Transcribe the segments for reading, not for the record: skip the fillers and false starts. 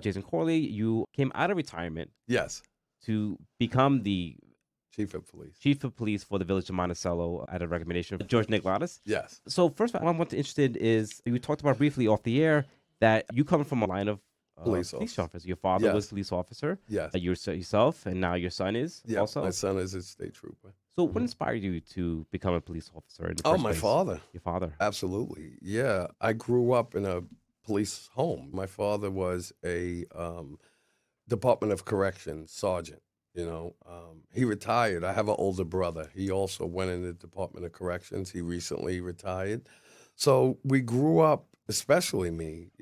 Jason Corley, you came out of retirement Yes, to become the chief of police. chief of police for the village of Monticello at a recommendation of George Nicholas. Yes, So first, what I'm interested is you talked about briefly off the air that you come from a line of police police officer. officers. Your father was a Yes, police officer, yes. yourself, and now your son is Yeah, my also. son is a state trooper. So what Mhm. inspired you to become a police officer in the Oh, first my place? father. Your father. Absolutely. Yeah, I grew up in a police home. My father was a Department of Corrections sergeant. He retired. I have an older brother. He also went in the Department of Corrections. He recently retired. So we grew up, especially me,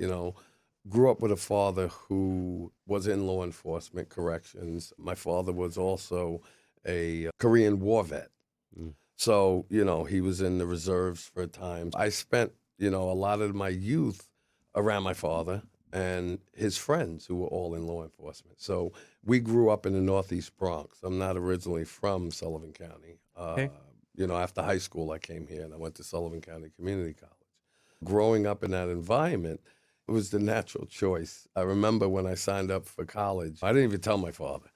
grew up with a father who was in law enforcement corrections. My father was also a Korean War vet. Mm. So, he was in the reserves for a time. I spent, a lot of my youth around my father and his friends who were all in law enforcement. So we grew up in the Northeast Bronx. I'm not originally from Sullivan County. Okay. After high school, I came here and I went to Sullivan County Community College. Growing up in that environment, it was the natural choice. I remember when I signed up for college, I didn't even tell my father.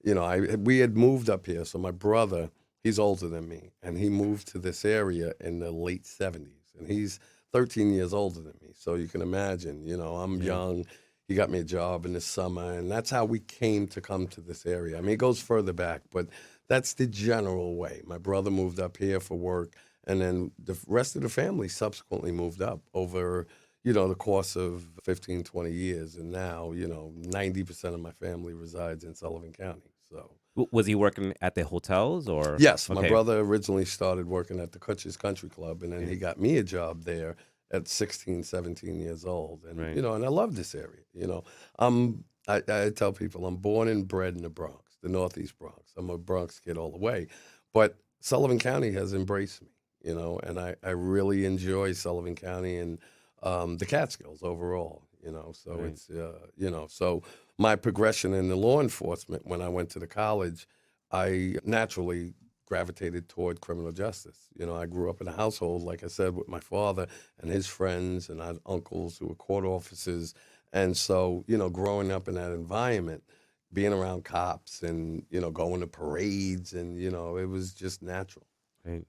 We had moved up here, so my brother, he's older than me, and he moved to this area in the late 70s, and he's 13 years older than me. So you can imagine, I'm Yeah. young. He got me a job in the summer, and that's how we came to come to this area. I mean, it goes further back, but that's the general way. My brother moved up here for work, and then the rest of the family subsequently moved up over, the course of 15, 20 years. And now, 90% of my family resides in Sullivan County. So, Was he working at the hotels or? yes, my Okay. brother originally started working at the Kutcher's Country Club, and then Okay. he got me a job there at 16, 17 years old. And, Right. and I love this area. I tell people I'm born and bred in the Bronx, the Northeast Bronx. I'm a Bronx kid all the way. But Sullivan County has embraced me, and I really enjoy Sullivan County and the Catskills overall, So Right. it's, so my progression in the law enforcement when I went to the college, I naturally gravitated toward criminal justice. I grew up in a household, like I said, with my father and his friends, and I had uncles who were court officers. And so, growing up in that environment, being around cops and, going to parades and, it was just natural. Right.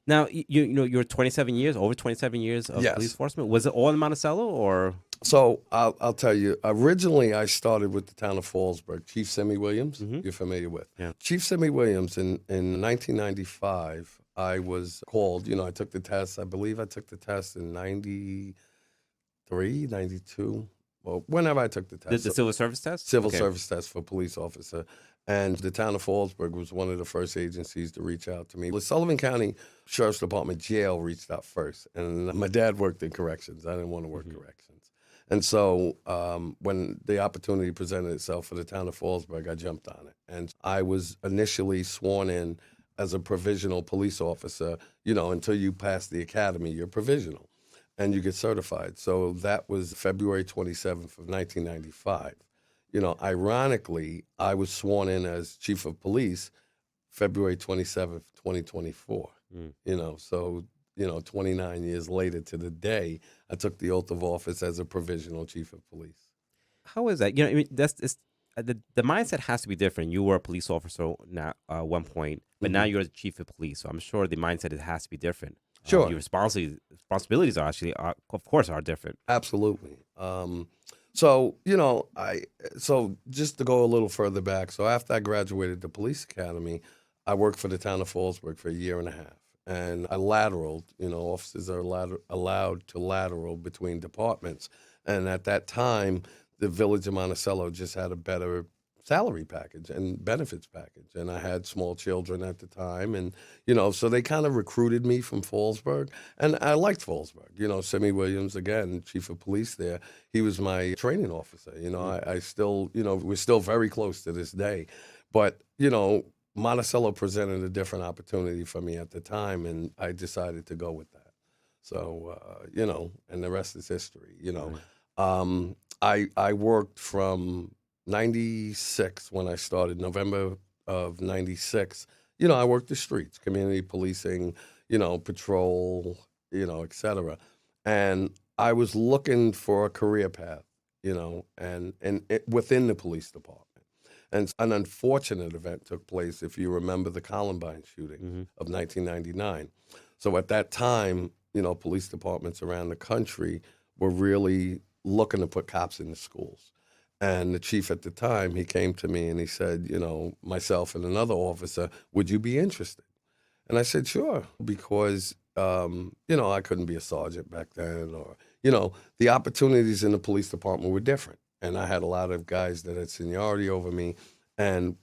Now, you're 27 years, over 27 years of police Yes. enforcement. Was it all in Monticello or? So I'll tell you. Originally, I started with the town of Fallsburg. Chief Semi Williams, Hmm. you're familiar with. Yeah. Chief Semi Williams in 1995. I was called. I took the test. I believe I took the test in 93, 92. Well, whenever I took the The, test. the civil service test? Civil Okay. service test for police officer. And the town of Fallsburg was one of the first agencies to reach out to me. The Sullivan County Sheriff's Department jail reached out first. And my dad worked in corrections. I didn't want to work Mhm. corrections. And so when the opportunity presented itself for the town of Fallsburg, I jumped on it. And I was initially sworn in as a provisional police officer. Until you pass the academy, you're provisional and you get certified. So that was February 27th of 1995. Ironically, I was sworn in as chief of police February 27th, 2024. Mm. So 29 years later to the day, I took the oath of office as a provisional chief of police. How is that? I mean, the mindset has to be different. You were a police officer now one point, but now Mhm. you're the chief of police. So I'm sure the mindset it has to be different. Sure. Your responsibilities are actually, of course, are different. Absolutely. So just to go a little further back, so after I graduated the police academy, I worked for the town of Fallsburg for a year and a half. And I lateraled, officers are allowed to lateral between departments. And at that time, the village of Monticello just had a better salary package and benefits package. And I had small children at the time. And, so they kind of recruited me from Fallsburg. And I liked Fallsburg. Semi Williams, again, chief of police there, he was my training officer. Mm. I still, we're still very close to this day. But, Monticello presented a different opportunity for me at the time, and I decided to go with that. So, and the rest is history. Right. I worked from 96 when I started, November of 96. I worked the streets, community policing, patrol, et cetera. And I was looking for a career path. within the police department. And an unfortunate event took place, if you remember the Columbine shooting Hmm. of 1999. So at that time, police departments around the country were really looking to put cops in the schools. And the chief at the time, he came to me and he said, myself and another officer, would you be interested? And I said, sure, because, I couldn't be a sergeant back then, or, the opportunities in the police department were different. And I had a lot of guys that had seniority over me. And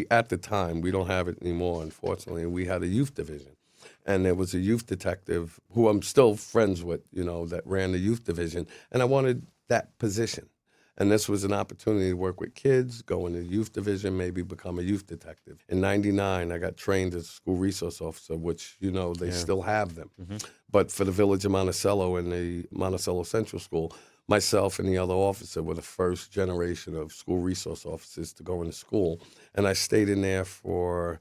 at the time, we don't have it anymore, unfortunately, we had a youth division. And there was a youth detective who I'm still friends with, that ran the youth division. And I wanted that position. And this was an opportunity to work with kids, go into the youth division, maybe become a youth detective. In '99, I got trained as a school resource officer, which, they Yeah. still have them. Hmm. But for the village of Monticello and the Monticello Central School, myself and the other officer were the first generation of school resource officers to go into school. And I stayed in there for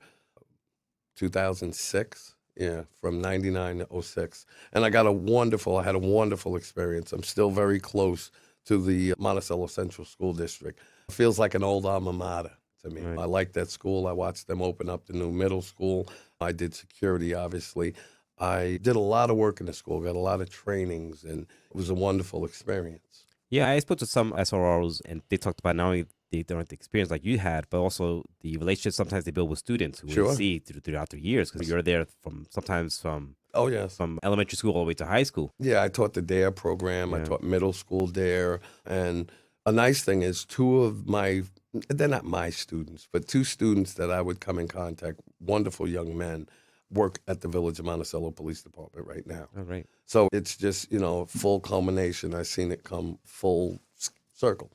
2006. Yeah, from '99 to '06. And I had a wonderful experience. I'm still very close to the Monticello Central School District. It feels like an old alma mater to me. Right. I like that school. I watched them open up the new middle school. I did security, obviously. I did a lot of work in the school, got a lot of trainings, and it was a wonderful experience. Yeah, I spoke to some SROs, and they talked about not only they don't have the experience like you had, but also the relationships sometimes they build with students who they Sure. see throughout the years, because you're there from sometimes Oh, yes. from elementary school all the way to high school. Yeah, I taught the DARE program. I Yeah. taught middle school DARE. And a nice thing is they're not my students, but two students that I would come in contact, wonderful young men, work at the Village of Monticello Police Department right now. All right. So it's just, full culmination. I've seen it come full circle.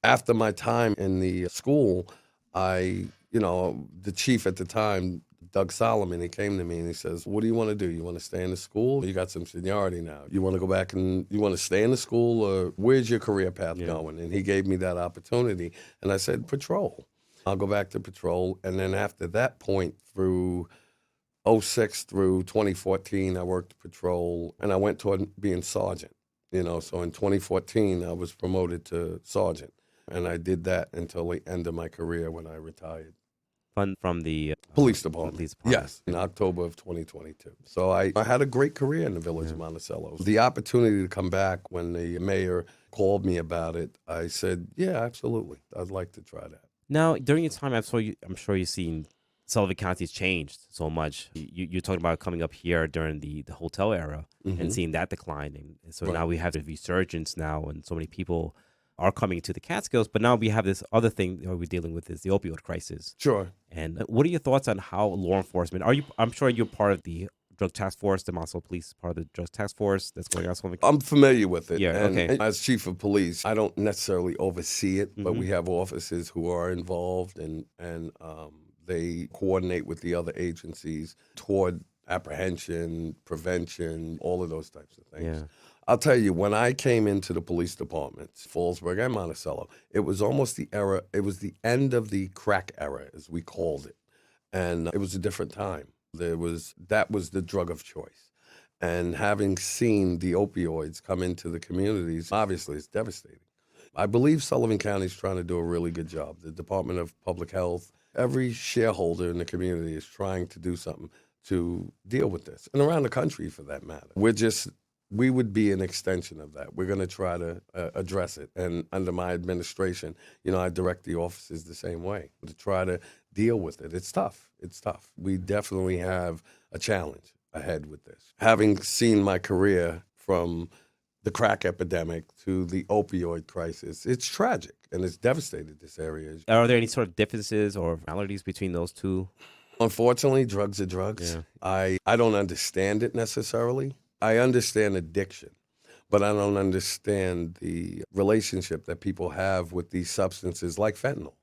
After my time in the school, the chief at the time, Doug Solomon, he came to me and he says, what do you want to do? You want to stay in the school? You got some seniority now. You want to go back and you want to stay in the school, or where's your career path going? And he gave me that opportunity. And I said, patrol. I'll go back to patrol. And then after that point, through '06 through 2014, I worked patrol, and I went toward being sergeant. So in 2014, I was promoted to sergeant, and I did that until the end of my career when I retired. Fun from the Police department. police department. Yes, in October of 2022. So I had a great career in the village of Monticello. The opportunity to come back when the mayor called me about it, I said, yeah, absolutely. I'd like to try that. Now, during your time, I'm sure you've seen Sullivan County's changed so much. You're talking about coming up here during the hotel era and seeing that decline. And so Right. now we have the resurgence now, and so many people are coming to the Catskills. But now we have this other thing that we're dealing with, is the opioid crisis. Sure. And what are your thoughts on how law enforcement, I'm sure you're part of the drug task force, the Monticello Police, part of the drug task force that's going on. I'm familiar with it. Yeah, and okay. as chief of police, I don't necessarily oversee it, but Mhm. we have officers who are involved, and they coordinate with the other agencies toward apprehension, prevention, all of those types of things. Yeah. I'll tell you, when I came into the police departments, Fallsburg and Monticello, it was almost it was the end of the crack era, as we called it. And it was a different time. That was the drug of choice. And having seen the opioids come into the communities, obviously it's devastating. I believe Sullivan County is trying to do a really good job. The Department of Public Health, every shareholder in the community is trying to do something to deal with this, and around the country for that matter. We would be an extension of that. We're going to try to address it. And under my administration, I direct the offices the same way to try to deal with it. It's tough. It's tough. We definitely have a challenge ahead with this. Having seen my career from the crack epidemic to the opioid crisis, it's tragic and it's devastated this area. Are there any sort of differences or maladies between those two? Unfortunately, drugs are drugs. Yeah. I don't understand it necessarily. I understand addiction, but I don't understand the relationship that people have with these substances like fentanyl.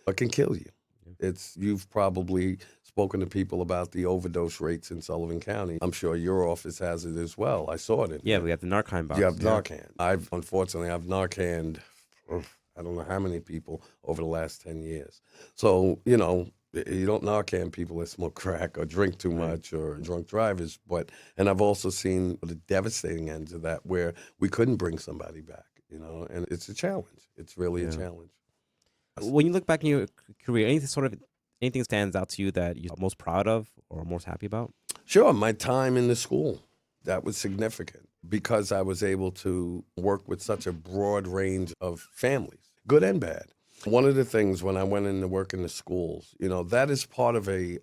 It can kill you. You've probably spoken to people about the overdose rates in Sullivan County. I'm sure your office has it as well. I saw it. Yeah, we got the Narcan box. You have Narcan. I've Narcaned, I don't know how many people over the last 10 years. So, you don't Narcan people that smoke crack or drink too much or drunk drivers. And I've also seen the devastating ends of that where we couldn't bring somebody back. and it's a challenge. It's really a Yeah. challenge. When you look back in your career, anything stands out to you that you're most proud of or most happy about? Sure, my time in the school, that was significant because I was able to work with such a broad range of families, good and bad. One of the things when I went in to work in the schools, that is part of a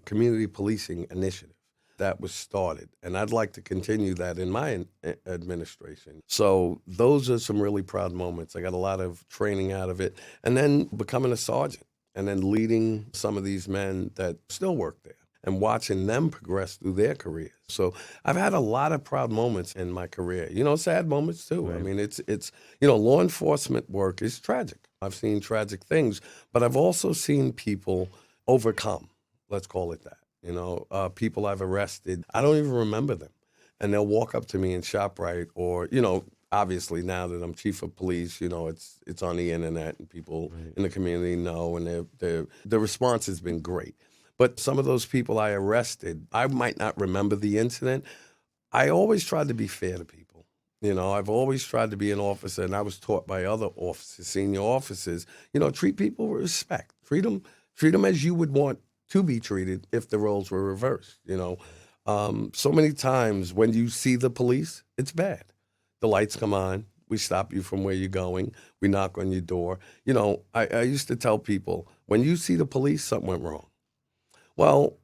community policing initiative that was started. And I'd like to continue that in my administration. So those are some really proud moments. I got a lot of training out of it. And then becoming a sergeant and then leading some of these men that still work there and watching them progress through their careers. So I've had a lot of proud moments in my career. Sad moments too. Right. I mean, it's law enforcement work is tragic. I've seen tragic things, but I've also seen people overcome. Let's call it that. People I've arrested, I don't even remember them, and they'll walk up to me in ShopRite, or obviously now that I'm chief of police, it's on the internet and people in the community know, and the response has been great. But some of those people I arrested, I might not remember the incident. I always tried to be fair to people. I've always tried to be an officer, and I was taught by other officers, senior officers, treat people with respect. Treat them as you would want to be treated if the roles were reversed. So many times when you see the police, it's bad. The lights come on. We stop you from where you're going. We knock on your door. I used to tell people, when you see the police, something went wrong. Well,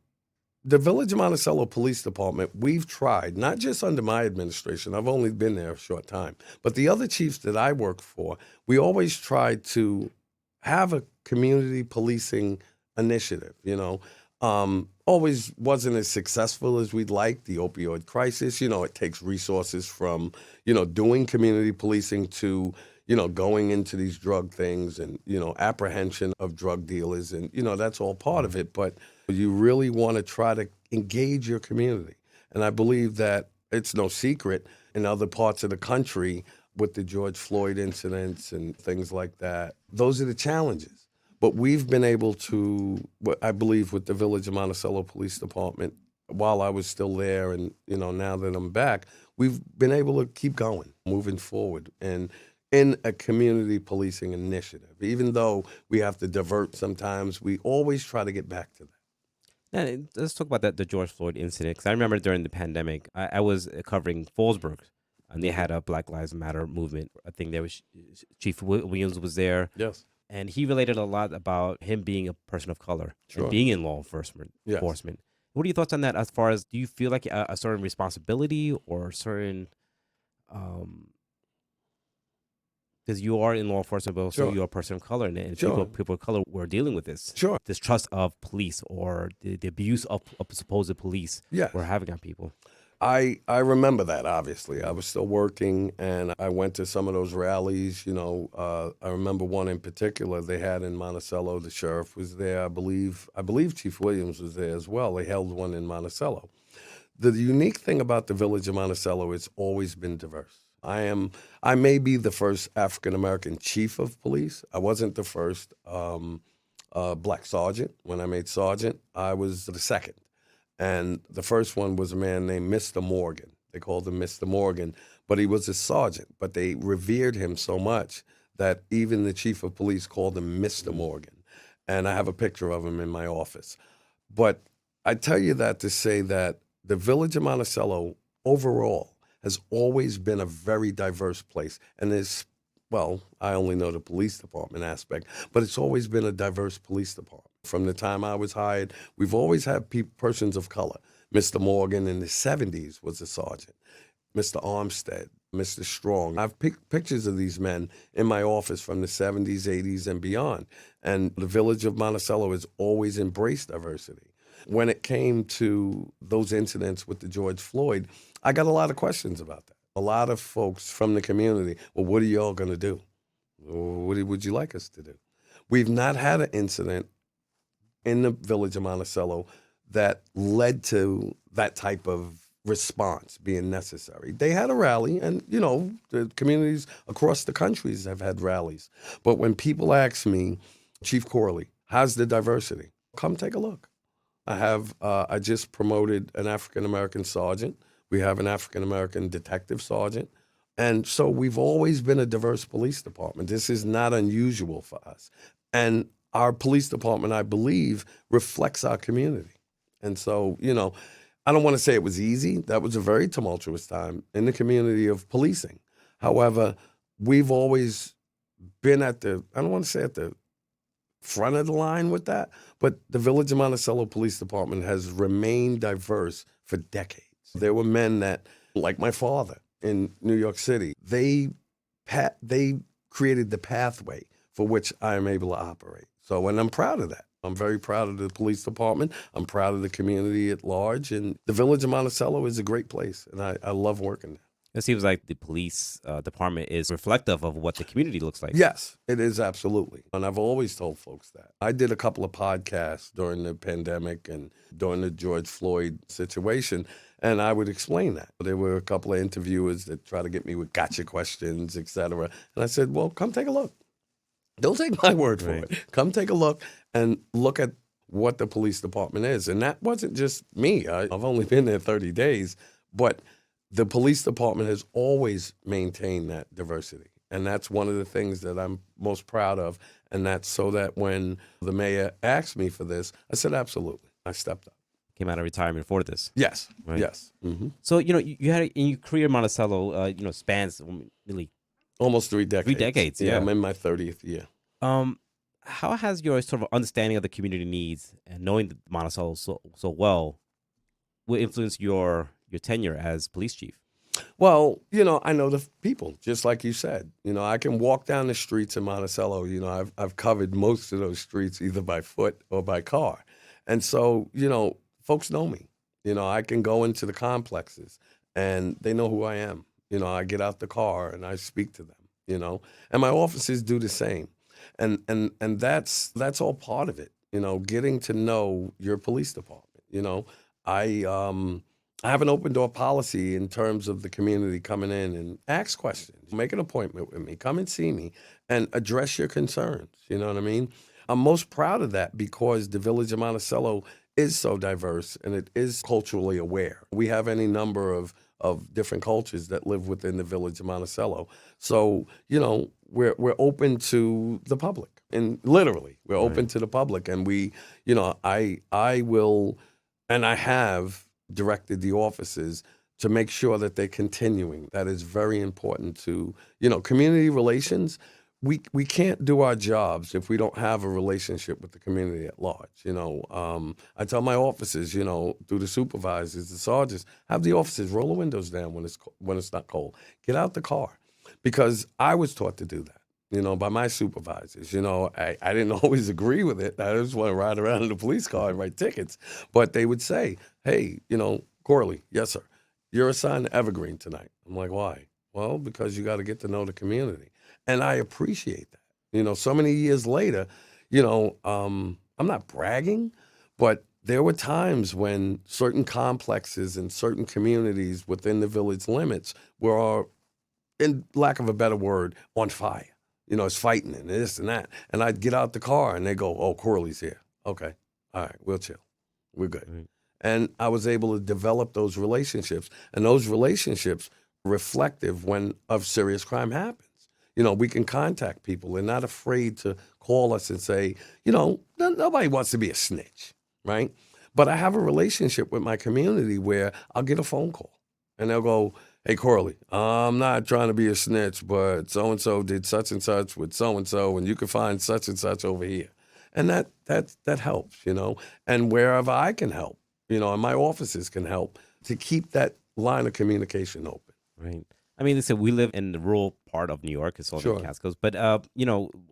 the Village of Monticello Police Department, we've tried, not just under my administration, I've only been there a short time, but the other chiefs that I worked for, we always tried to have a community policing initiative, always wasn't as successful as we'd like. The opioid crisis, it takes resources from, doing community policing to, going into these drug things and, apprehension of drug dealers. And, that's all part of it. But you really want to try to engage your community. And I believe that it's no secret in other parts of the country with the George Floyd incidents and things like that. Those are the challenges. But we've been able to, I believe, with the Village of Monticello Police Department, while I was still there and, now that I'm back, we've been able to keep going, moving forward. And in a community policing initiative, even though we have to divert sometimes, we always try to get back to that. Yeah, let's talk about the George Floyd incident. Because I remember during the pandemic, I was covering Fallsburg, and they had a Black Lives Matter movement. I think there was Chief Williams was there. Yes. And he related a lot about him being a person of color Sure. and being in law enforcement. Yes. enforcement. What are your thoughts on that? As far as, do you feel like a certain responsibility or certain, because you are in law enforcement, but also Sure. you're a person of color, and Sure. people of color were dealing with this. Sure. This trust of police or the abuse of supposed police Yes. we're having on people. I remember that, obviously. I was still working, and I went to some of those rallies. I remember one in particular they had in Monticello. The sheriff was there. I believe Chief Williams was there as well. They held one in Monticello. The unique thing about the Village of Monticello, it's always been diverse. I may be the first African-American chief of police. I wasn't the first black sergeant. When I made sergeant, I was the second. And the first one was a man named Mr. Morgan. They called him Mr. Morgan, but he was a sergeant. But they revered him so much that even the chief of police called him Mr. Morgan. And I have a picture of him in my office. But I tell you that to say that the Village of Monticello overall has always been a very diverse place. And I only know the police department aspect, but it's always been a diverse police department. From the time I was hired, we've always had persons of color. Mr. Morgan in the 70s was a sergeant. Mr. Armstead, Mr. Strong. I've pictures of these men in my office from the 70s, 80s, and beyond. And the Village of Monticello has always embraced diversity. When it came to those incidents with the George Floyd, I got a lot of questions about that. A lot of folks from the community, well, what are y'all going to do? What would you like us to do? We've not had an incident in the Village of Monticello that led to that type of response being necessary. They had a rally, and, the communities across the countries have had rallies. But when people ask me, Chief Corley, how's the diversity? Come take a look. I just promoted an African-American sergeant. We have an African-American detective sergeant. And so we've always been a diverse police department. This is not unusual for us. And our police department, I believe, reflects our community. And so, I don't want to say it was easy. That was a very tumultuous time in the community of policing. However, we've always been I don't want to say at the front of the line with that, but the Village of Monticello Police Department has remained diverse for decades. There were men that, like my father in New York City, they created the pathway for which I am able to operate. So, and I'm proud of that. I'm very proud of the police department. I'm proud of the community at large. And the Village of Monticello is a great place, and I love working there. It seems like the police department is reflective of what the community looks like. Yes, it is, absolutely. And I've always told folks that. I did a couple of podcasts during the pandemic and during the George Floyd situation, and I would explain that. There were a couple of interviewers that try to get me with gotcha questions, et cetera. And I said, well, come take a look. Don't take my word for it. Come take a look and look at what the police department is. And that wasn't just me. I've only been there 30 days, but the police department has always maintained that diversity. And that's one of the things that I'm most proud of. And that's so that when the mayor asked me for this, I said, absolutely. I stepped up. Came out of retirement for this. Yes. Right. Yes. Mm-hmm. So, you had in your career, Monticello, spans really almost 3 decades. 3 decades, yeah. I'm in my 30th year. How has your sort of understanding of the community needs and knowing the Monticello so well will influence your tenure as police chief? Well, I know the people, just like you said. I can walk down the streets in Monticello. I've covered most of those streets either by foot or by car. And so, folks know me. I can go into the complexes and they know who I am. I get out the car and I speak to them, and my officers do the same. And that's all part of it, getting to know your police department. I have an open door policy in terms of the community coming in and ask questions, make an appointment with me, come and see me and address your concerns. You know what I mean? I'm most proud of that because the Village of Monticello is so diverse and it is culturally aware. We have any number of different cultures that live within the Village of Monticello. So, we're open to the public, and literally we're open to the public. And we, I will, and I have directed the officers to make sure that they're continuing. That is very important to, community relations. We can't do our jobs if we don't have a relationship with the community at large. I tell my officers, through the supervisors, the sergeants, have the officers roll the windows down when it's not cold. Get out the car, because I was taught to do that, by my supervisors. I didn't always agree with it. I just want to ride around in the police car and write tickets. But they would say, hey, Corley, yes, sir, you're assigned to Evergreen tonight. I'm like, why? Well, because you got to get to know the community. And I appreciate that. So many years later, I'm not bragging, but there were times when certain complexes and certain communities within the village limits were, in lack of a better word, on fire. It's fighting and this and that. And I'd get out the car and they go, oh, Corley's here. Okay. All right, we'll chill. We're good. Mm-hmm. And I was able to develop those relationships. And those relationships reflective when of serious crime happens. We can contact people. They're not afraid to call us and say, nobody wants to be a snitch, right? But I have a relationship with my community where I'll get a phone call and they'll go, hey, Corley, I'm not trying to be a snitch, but so-and-so did such and such with so-and-so, and you can find such and such over here. And that helps, and wherever I can help, and my offices can help to keep that line of communication open. Right. I mean, listen, we live in the rural part of New York, it's all the Catskills, but,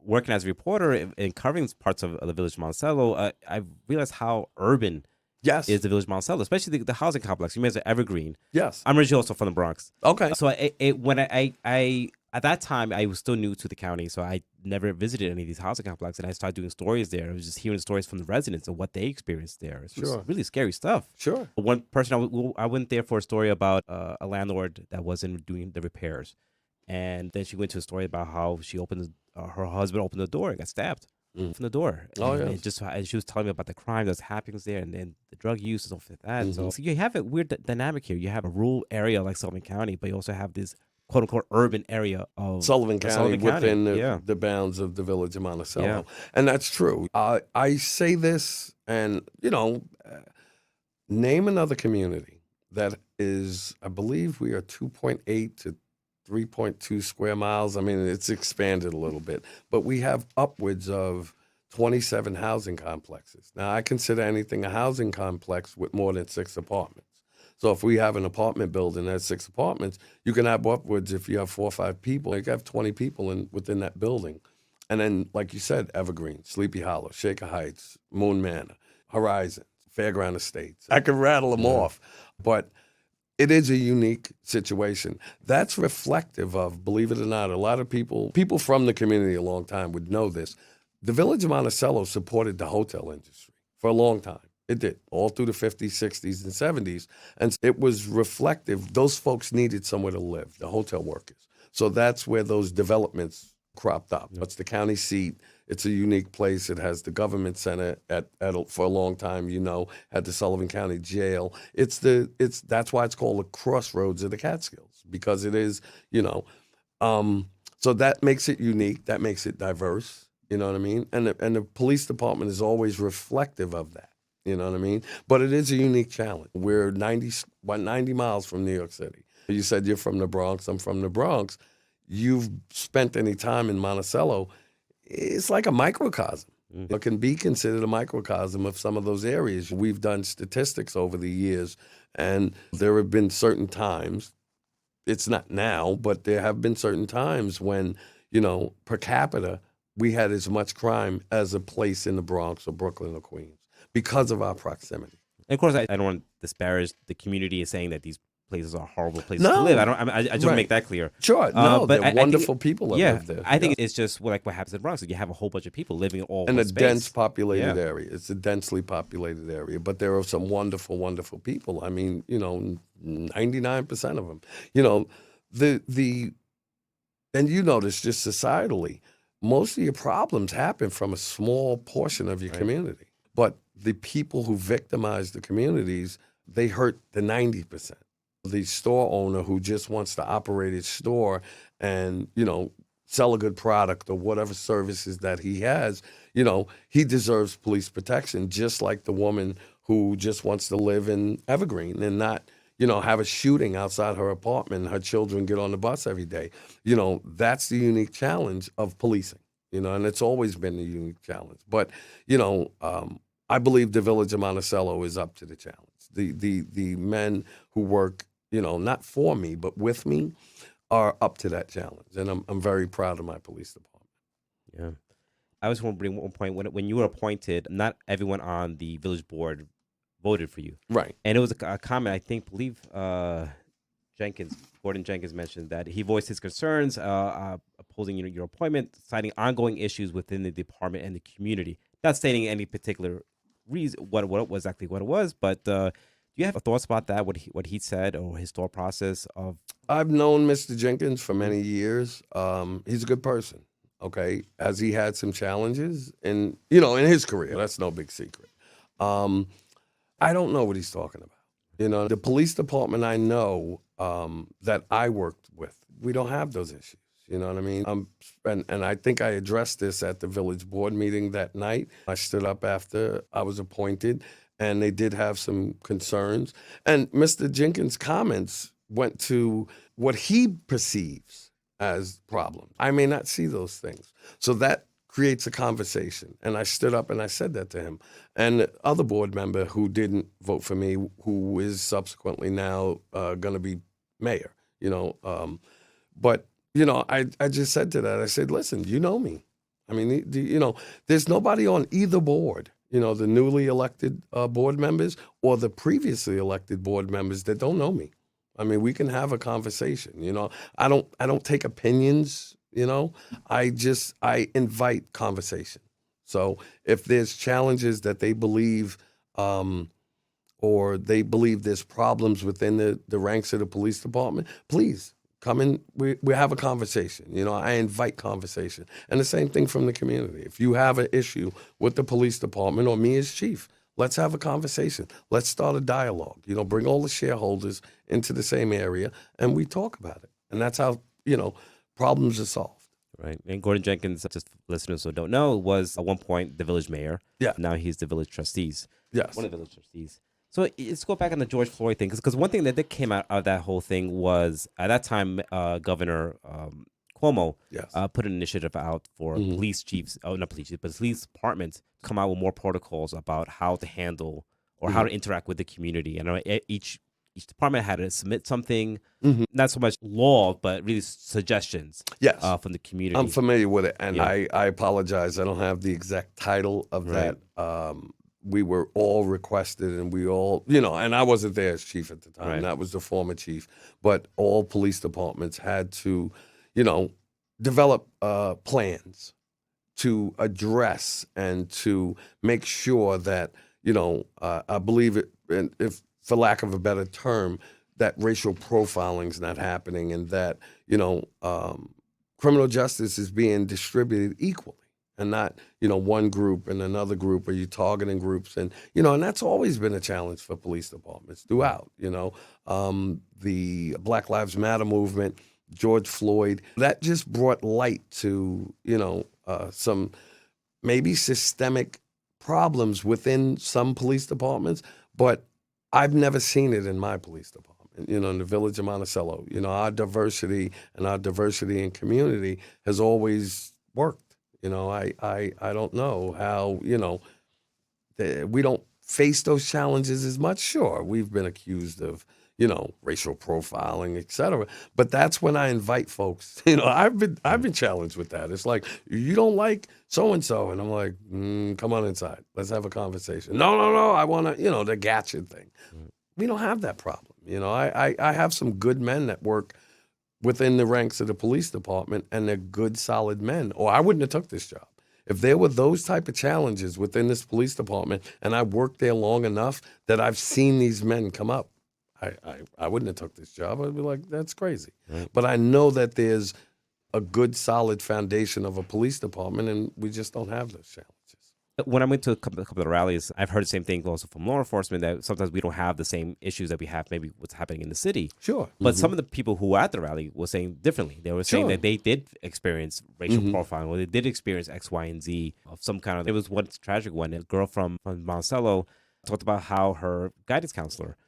working as a reporter and covering parts of the Village of Monticello, I realized how urban is the Village of Monticello, especially the housing complex. You mentioned Evergreen. Yes. I'm originally also from the Bronx. Okay. So when I at that time, I was still new to the county, so I never visited any of these housing complexes, and I started doing stories there. I was just hearing stories from the residents of what they experienced there. It's really scary stuff. Sure. One person, I went there for a story about a landlord that wasn't doing the repairs, and then she went to a story about how she her husband opened the door and got stabbed from the door. And she was telling me about the crime that's happening there, and then the drug use and stuff like that. Mm-hmm. So you have a weird dynamic here. You have a rural area like Sullivan County, but you also have this quote unquote urban area of Sullivan County within Yeah. the bounds of the village of Monticello. Yeah. And that's true. I say this, and, name another community that is, I believe we are 2.8 to 3.2 square miles. I mean, it's expanded a little bit, but we have upwards of 27 housing complexes. Now, I consider anything a housing complex with more than 6 apartments. So if we have an apartment building that has 6 apartments, you can have upwards, if you have 4 or 5 people, you can have 20 people within that building. And then, like you said, Evergreen, Sleepy Hollow, Shaker Heights, Moon Manor, Horizon, Fairground Estates. I could rattle them off, but it is a unique situation. That's reflective of, believe it or not, a lot of people from the community a long time would know this. The village of Monticello supported the hotel industry for a long time. It did, all through the 50s, 60s, and 70s. And it was reflective. Those folks needed somewhere to live, the hotel workers. So that's where those developments cropped up. It's the county seat. It's a unique place. It has the government center for a long time, had the Sullivan County Jail. That's why it's called the crossroads of the Catskills, because it is, so that makes it unique. That makes it diverse. You know what I mean? And the police department is always reflective of that. You know what I mean? But it is a unique challenge. We're 90 miles from New York City. You said you're from the Bronx. I'm from the Bronx. You've spent any time in Monticello, it's like a microcosm. It can be considered a microcosm of some of those areas. We've done statistics over the years, and there have been certain times, it's not now, but there have been certain times when, per capita, we had as much crime as a place in the Bronx or Brooklyn or Queens because of our proximity. And of course, I don't want to disparage the community as saying that these places are horrible places to live. I just want to make that clear. Sure, no, but they're wonderful people that live there. I think it's just like what happens in Bronx. You have a whole bunch of people living in all in a space. Dense populated area. It's a densely populated area, but there are some wonderful, wonderful people. I mean, 99% of them. And you notice just societally, most of your problems happen from a small portion of your community. But the people who victimize the communities, they hurt the 90%. The store owner who just wants to operate his store and, sell a good product or whatever services that he has, he deserves police protection, just like the woman who just wants to live in Evergreen and not, have a shooting outside her apartment and her children get on the bus every day. That's the unique challenge of policing, and it's always been a unique challenge. But, I believe the village of Monticello is up to the challenge. The men who work, not for me, but with me, are up to that challenge. And I'm very proud of my police department. Yeah. I was want to bring one point. When you were appointed, not everyone on the village board voted for you. Right. And it was a comment, believe Gordon Jenkins mentioned that he voiced his concerns opposing your appointment, citing ongoing issues within the department and the community. Not stating any particular reason, what it was exactly what it was, but do you have thoughts about that, what he said, or his thought process of? I've known Mr. Jenkins for many years. He's a good person, okay? As he had some challenges in his career. That's no big secret. I don't know what he's talking about. The police department I know that I worked with, we don't have those issues. You know what I mean? And I think I addressed this at the village board meeting that night. I stood up after I was appointed, and they did have some concerns. And Mr. Jenkins' comments went to what he perceives as problems. I may not see those things. So that creates a conversation. And I stood up and I said that to him. And the other board member who didn't vote for me, who is subsequently now going to be mayor, but I just said to that, I said, listen, you know me. I mean, there's nobody on either board, the newly elected board members or the previously elected board members that don't know me. I mean, we can have a conversation, I don't take opinions, I invite conversation. So if there's challenges that they believe or they believe there's problems within the ranks of the police department, please come in, we have a conversation. I invite conversation. And the same thing from the community. If you have an issue with the police department or me as chief, let's have a conversation. Let's start a dialogue. Bring all the shareholders into the same area and we talk about it. And that's how, problems are solved. Right. And Gordon Jenkins, just for listeners who don't know, was at one point the village mayor. Yeah. Now he's the village trustees. Yes. One of the village trustees. So let's go back on the George Floyd thing, because one thing that came out of that whole thing was, at that time, Governor Cuomo Yes. put an initiative out for police chiefs, not police chiefs, but police departments to come out with more protocols about how to handle or how to interact with the community. And each department had to submit something, not so much law, but really suggestions Yes. From the community. I'm familiar with it, and Yeah. I apologize. I don't have the exact title of Right. that. We were all requested, and we all, and I wasn't there as chief at the time. Right. That was the former chief. But all police departments had to, develop plans to address and to make sure that, I believe it, and if for lack of a better term, that racial profiling is not happening, and that, criminal justice is being distributed equally, and not, one group and another group, or you targeting groups. And, and that's always been a challenge for police departments throughout, the Black Lives Matter movement, George Floyd, that just brought light to, some maybe systemic problems within some police departments, but I've never seen it in my police department, in the village of Monticello. Our diversity in community has always worked. I don't know how, we don't face those challenges as much. Sure, we've been accused of, racial profiling, et cetera. But that's when I invite folks. I've been challenged with that. It's like, you don't like so-and-so. And I'm like, come on inside. Let's have a conversation. No. I want to, the gotcha thing. We don't have that problem. I have some good men that work within the ranks of the police department, and they're good, solid men, or I wouldn't have took this job. If there were those type of challenges within this police department, and I worked there long enough that I've seen these men come up, I wouldn't have took this job. I'd be like, that's crazy. Right. But I know that there's a good, solid foundation of a police department, and we just don't have those challenges. When I went to a couple of the rallies, I've heard the same thing also from law enforcement, that sometimes we don't have the same issues that we have maybe what's happening in the city. Sure. But some of the people who were at the rally were saying differently. They were saying that they did experience racial profiling, or they did experience X, Y, and Z of some kind of. There was one tragic one. A girl from Monticello talked about how her guidance counselor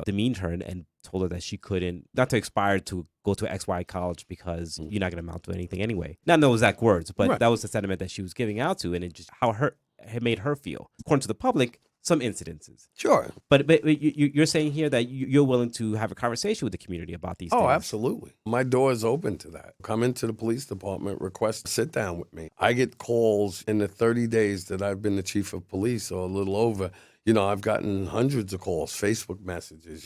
demeaned her and told her that she couldn't, not to aspire to go to XY college because you're not going to amount to anything anyway. Not in those exact words, but that was the sentiment that she was giving out to, and it just how it made her feel. According to the public, some incidences. Sure. But you're saying here that you're willing to have a conversation with the community about these things. Oh, absolutely. My door is open to that. Come into the police department, request to sit down with me. I get calls in the 30 days that I've been the chief of police, or a little over. I've gotten hundreds of calls, Facebook messages,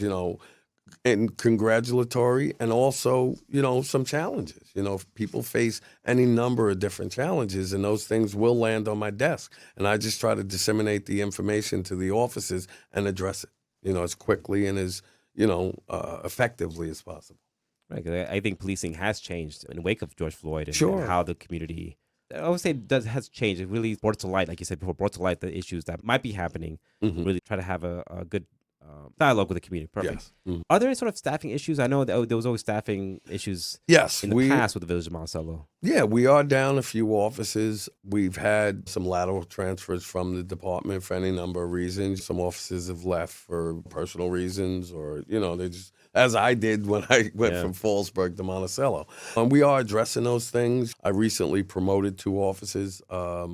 and congratulatory, and also, some challenges. People face any number of different challenges, and those things will land on my desk. And I just try to disseminate the information to the officers and address it, as quickly and as, effectively as possible. Right. 'Cause I think policing has changed in the wake of George Floyd, and Sure. how the community, I would say, has changed. It really brought to light, like you said before, brought to light the issues that might be happening. Really try to have a good dialogue with the community. Perfect. Yes. Are there any sort of staffing issues? I know that there was always staffing issues Yes, in the past with the village of Monticello. Yeah, we are down a few offices. We've had some lateral transfers from the department for any number of reasons. Some officers have left for personal reasons, or, they just, as I did when I went from Fallsburg to Monticello. We are addressing those things. I recently promoted 2 officers. I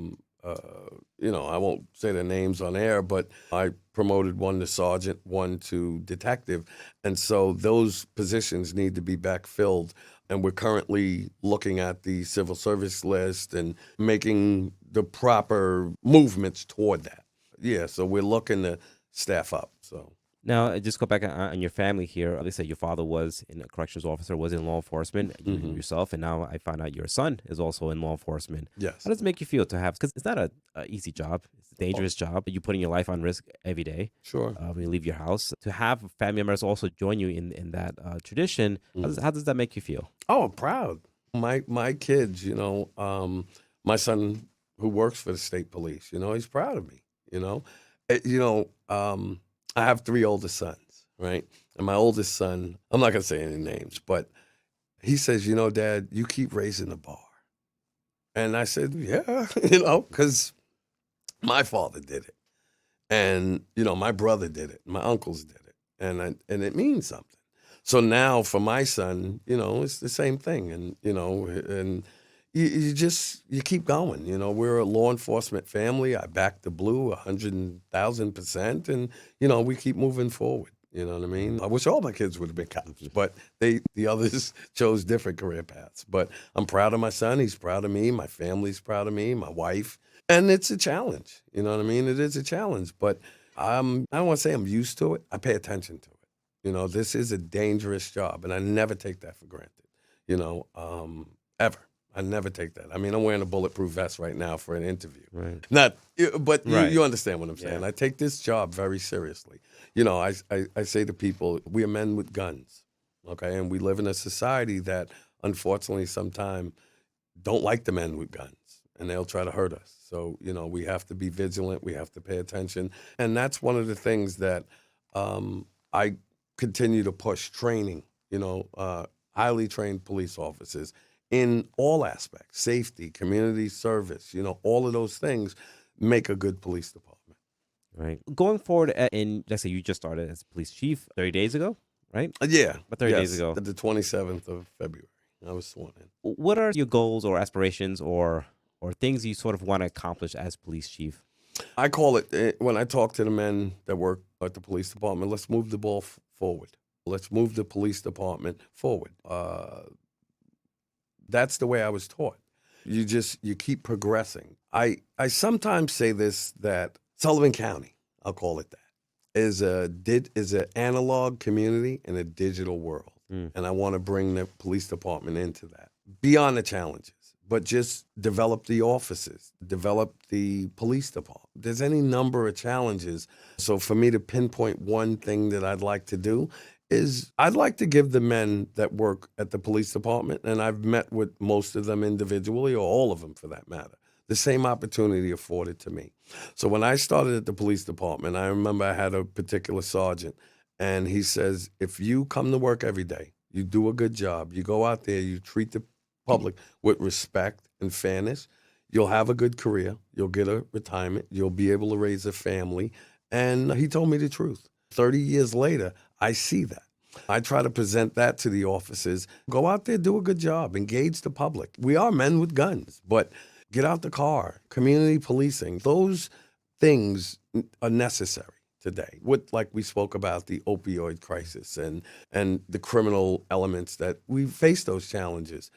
won't say their names on air, but I promoted one to sergeant, one to detective. And so those positions need to be backfilled. And we're currently looking at the civil service list and making the proper movements toward that. Yeah, so we're looking to staff up. So Now, just go back on your family here. They said your father was a corrections officer, was in law enforcement, you yourself, and now I found out your son is also in law enforcement. Yes. How does it make you feel to have, because it's not a easy job, it's a dangerous job, you're putting your life on risk every day. Sure. When you leave your house. To have family members also join you in that tradition, how does that make you feel? Oh, I'm proud. My kids, my son who works for the state police, he's proud of me, I have 3 oldest sons, right? And my oldest son, I'm not going to say any names, but He says, Dad, you keep raising the bar. And I said, yeah, because my father did it. And, my brother did it. My uncles did it. And it means something. So now for my son, it's the same thing. And, and you keep going. We're a law enforcement family. I back the blue 100,000%. And, we keep moving forward. You know what I mean? I wish all my kids would have been cops, but the others chose different career paths. But I'm proud of my son. He's proud of me. My family's proud of me, my wife. And it's a challenge. You know what I mean? It is a challenge. But I don't want to say I'm used to it. I pay attention to it. This is a dangerous job, and I never take that for granted, ever. I never take that. I mean, I'm wearing a bulletproof vest right now for an interview. Right. But Right. you understand what I'm saying. Yeah. I take this job very seriously. I say to people, we are men with guns, okay? And we live in a society that, unfortunately, sometimes don't like the men with guns, and they'll try to hurt us. So, we have to be vigilant. We have to pay attention. And that's one of the things that I continue to push, training, highly trained police officers in all aspects, safety, community service, all of those things make a good police department. Right. Going forward, let's say you just started as police chief 30 days ago, right? Yeah. About 30 days ago. The 27th of February, I was sworn in. What are your goals or aspirations or things you sort of want to accomplish as police chief? I call it, when I talk to the men that work at the police department, let's move the ball forward. Let's move the police department forward. That's the way I was taught. You keep progressing. I sometimes say this, that Sullivan County, I'll call it that, is an analog community in a digital world. And I want to bring the police department into that. Beyond the challenges, but just develop the offices, develop the police department. There's any number of challenges. So for me to pinpoint one thing that I'd like to do is I'd like to give the men that work at the police department, and I've met with most of them individually, or all of them for that matter, the same opportunity afforded to me. So when I started at the police department, I remember I had a particular sergeant, and he says, if you come to work every day, you do a good job, you go out there, you treat the public with respect and fairness, you'll have a good career, you'll get a retirement, you'll be able to raise a family. And he told me the truth. 30 years later, I see that. I try to present that to the officers. Go out there, do a good job, engage the public. We are men with guns, but get out the car, community policing, those things are necessary today. Like we spoke about, the opioid crisis and the criminal elements that we face those challenges.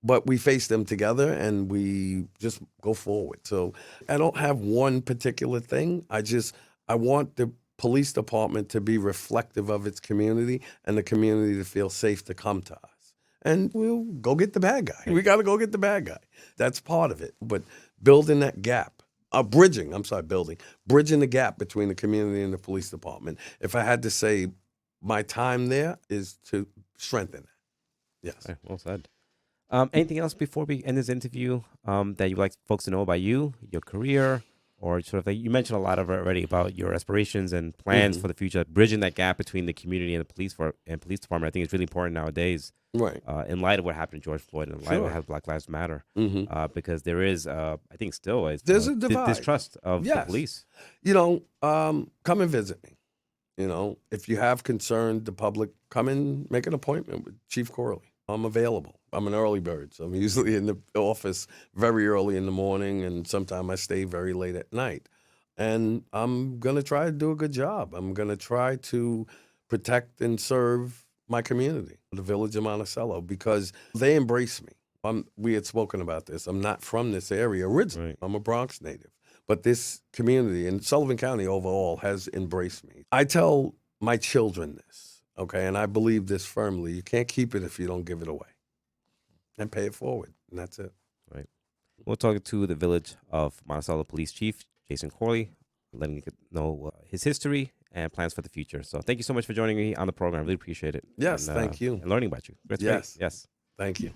But we face them together and we just go forward. So I don't have one particular thing. I want the police department to be reflective of its community and the community to feel safe to come to us. And we'll go get the bad guy. We got to go get the bad guy. That's part of it. But building that gap, bridging the gap between the community and the police department. If I had to say, my time there is to strengthen that. Yes. Okay, well said. Anything else before we end this interview that you'd like folks to know about you, your career, or sort of you mentioned a lot of it already about your aspirations and plans for the future, bridging that gap between the community and the police department. I think it's really important nowadays, right? In light of what happened to George Floyd and in light of what happened to Black Lives Matter, because there is, I think, still there's a divide, distrust of the police. Come and visit me. If you have concern, the public, come and make an appointment with Chief Corley. I'm available. I'm an early bird, so I'm usually in the office very early in the morning, and sometimes I stay very late at night. And I'm going to try to do a good job. I'm going to try to protect and serve my community, the village of Monticello, because they embrace me. We had spoken about this. I'm not from this area originally. Right. I'm a Bronx native. But this community and Sullivan County overall has embraced me. I tell my children this, okay, and I believe this firmly. You can't keep it if you don't give it away. And pay it forward, and that's it. Right. We're talking to the Village of Monticello Police Chief, Jay Corley, letting you know his history and plans for the future. So thank you so much for joining me on the program. I really appreciate it. Yes, thank you. And learning about you. Yes. Yes. Thank you.